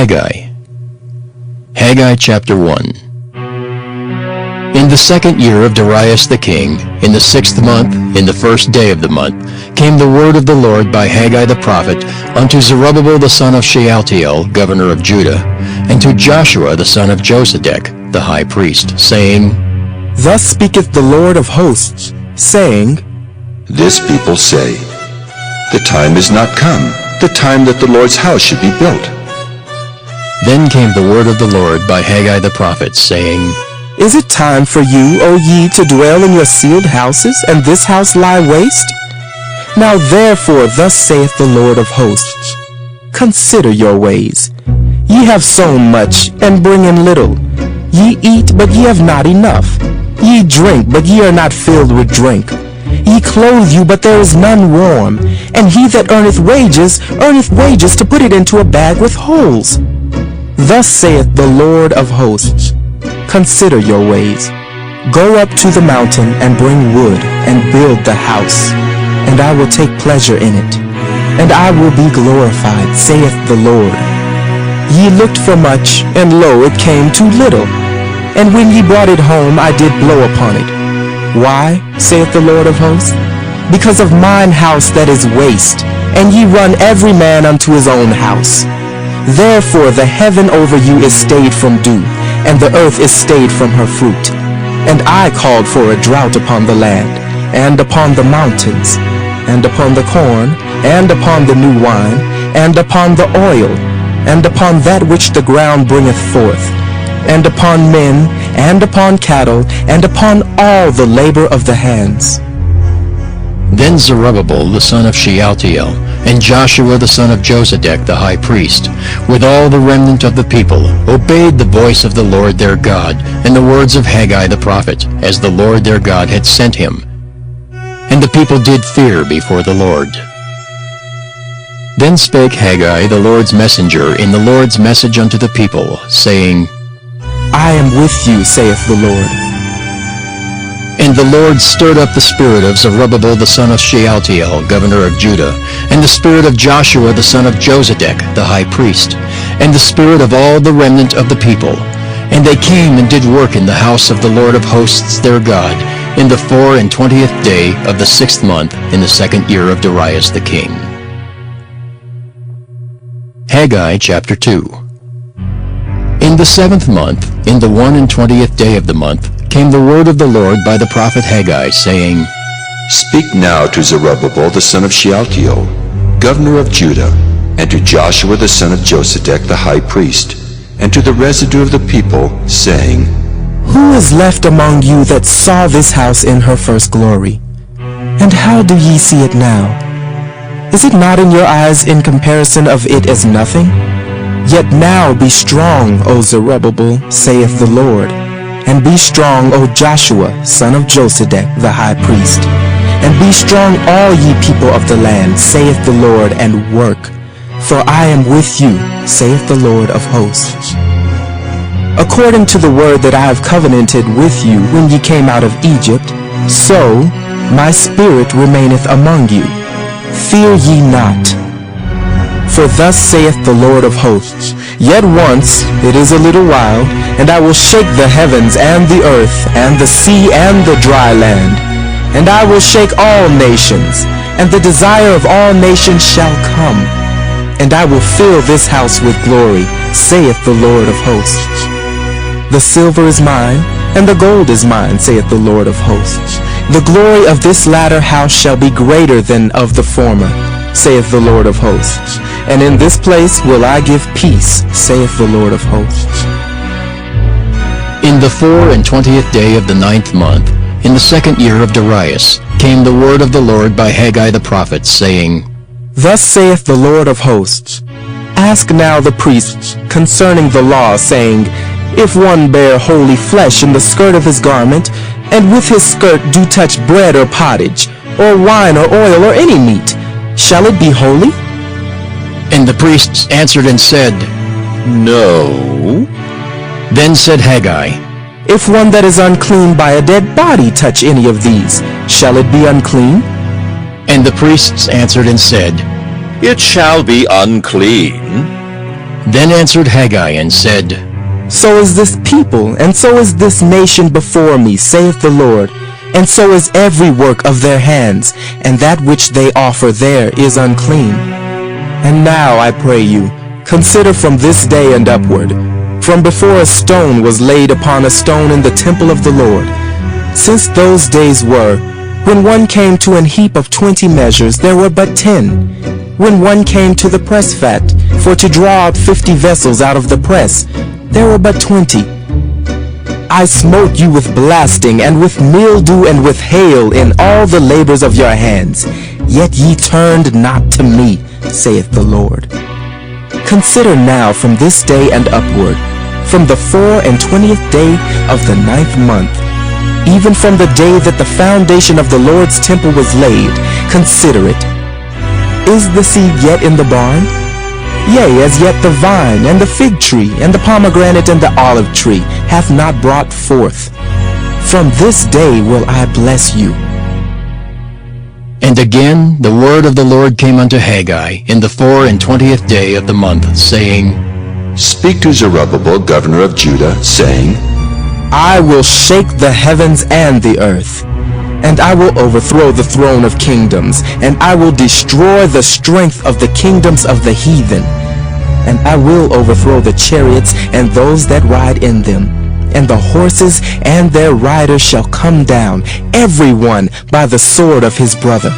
Haggai. Haggai chapter 1. In the 2nd year of Darius the king, in the 6th month, in the 1st day of the month, came the word of the Lord by Haggai the prophet unto Zerubbabel the son of Shealtiel, governor of Judah, and to Joshua the son of Josedech, the high priest, saying, Thus speaketh the Lord of hosts, saying, This people say, The time is not come, the time that the Lord's house should be built. Then came the word of the Lord by Haggai the prophet, saying, Is it time for you, O ye, to dwell in your sealed houses, and this house lie waste? Now therefore thus saith the Lord of hosts, Consider your ways. Ye have sown much, and bring in little. Ye eat, but ye have not enough. Ye drink, but ye are not filled with drink. Ye clothe you, but there is none warm. And he that earneth wages to put it into a bag with holes. Thus saith the Lord of hosts, Consider your ways. Go up to the mountain, and bring wood, and build the house, and I will take pleasure in it, and I will be glorified, saith the Lord. Ye looked for much, and lo, it came too little. And when ye brought it home, I did blow upon it. Why, saith the Lord of hosts? Because of mine house that is waste, and ye run every man unto his own house. Therefore the heaven over you is stayed from dew, and the earth is stayed from her fruit. And I called for a drought upon the land, and upon the mountains, and upon the corn, and upon the new wine, and upon the oil, and upon that which the ground bringeth forth, and upon men, and upon cattle, and upon all the labor of the hands. Then Zerubbabel the son of Shealtiel, and Joshua the son of Josedech the high priest, with all the remnant of the people, obeyed the voice of the Lord their God, and the words of Haggai the prophet, as the Lord their God had sent him. And the people did fear before the Lord. Then spake Haggai the Lord's messenger in the Lord's message unto the people, saying, I am with you, saith the Lord. And the Lord stirred up the spirit of Zerubbabel the son of Shealtiel, governor of Judah, and the spirit of Joshua the son of Josedech, the high priest, and the spirit of all the remnant of the people. And they came and did work in the house of the Lord of hosts their God, in the 24th day of the 6th month, in the 2nd year of Darius the king. Haggai chapter 2. In the 7th month, in the 21st day of the month, came the word of the Lord by the prophet Haggai, saying, Speak now to Zerubbabel the son of Shealtiel, governor of Judah, and to Joshua the son of Josedech the high priest, and to the residue of the people, saying, Who is left among you that saw this house in her first glory? And how do ye see it now? Is it not in your eyes in comparison of it as nothing? Yet now be strong, O Zerubbabel, saith the Lord, and be strong, O Joshua, son of Josedech, the high priest. And be strong, all ye people of the land, saith the Lord, and work. For I am with you, saith the Lord of hosts. According to the word that I have covenanted with you when ye came out of Egypt, so my spirit remaineth among you. Fear ye not. For thus saith the Lord of hosts, Yet once, it is a little while, and I will shake the heavens and the earth, and the sea and the dry land. And I will shake all nations, and the desire of all nations shall come. And I will fill this house with glory, saith the Lord of hosts. The silver is mine, and the gold is mine, saith the Lord of hosts. The glory of this latter house shall be greater than of the former, saith the Lord of hosts. And in this place will I give peace, saith the Lord of hosts. In the 24th day of the 9th month, in the 2nd year of Darius, came the word of the Lord by Haggai the prophet, saying, Thus saith the Lord of hosts, Ask now the priests concerning the law, saying, If one bear holy flesh in the skirt of his garment, and with his skirt do touch bread or pottage, or wine or oil or any meat, shall it be holy? And the priests answered and said, No. Then said Haggai, If one that is unclean by a dead body touch any of these, shall it be unclean? And the priests answered and said, It shall be unclean. Then answered Haggai and said, So is this people, and so is this nation before me, saith the Lord, and so is every work of their hands, and that which they offer there is unclean. And now, I pray you, consider from this day and upward, from before a stone was laid upon a stone in the temple of the Lord, since those days were, when one came to an heap of 20 measures, there were but 10. When one came to the press fat, for to draw out 50 vessels out of the press, there were but 20. I smote you with blasting, and with mildew, and with hail, in all the labors of your hands. Yet ye turned not to me, saith the Lord. Consider now from this day and upward, from the 24th day of the 9th month, even from the day that the foundation of the Lord's temple was laid, consider it. Is the seed yet in the barn? Yea, as yet the vine, and the fig tree, and the pomegranate, and the olive tree hath not brought forth. From this day will I bless you. And again the word of the Lord came unto Haggai in the 24th day of the month, saying, Speak to Zerubbabel, governor of Judah, saying, I will shake the heavens and the earth, and I will overthrow the throne of kingdoms, and I will destroy the strength of the kingdoms of the heathen, and I will overthrow the chariots and those that ride in them, and the horses and their riders shall come down, every one by the sword of his brother.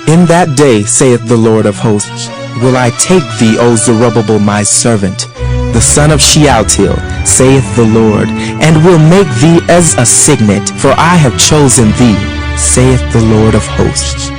In that day, saith the Lord of hosts, will I take thee, O Zerubbabel, my servant, the son of Shealtiel, saith the Lord, and will make thee as a signet, for I have chosen thee, saith the Lord of hosts.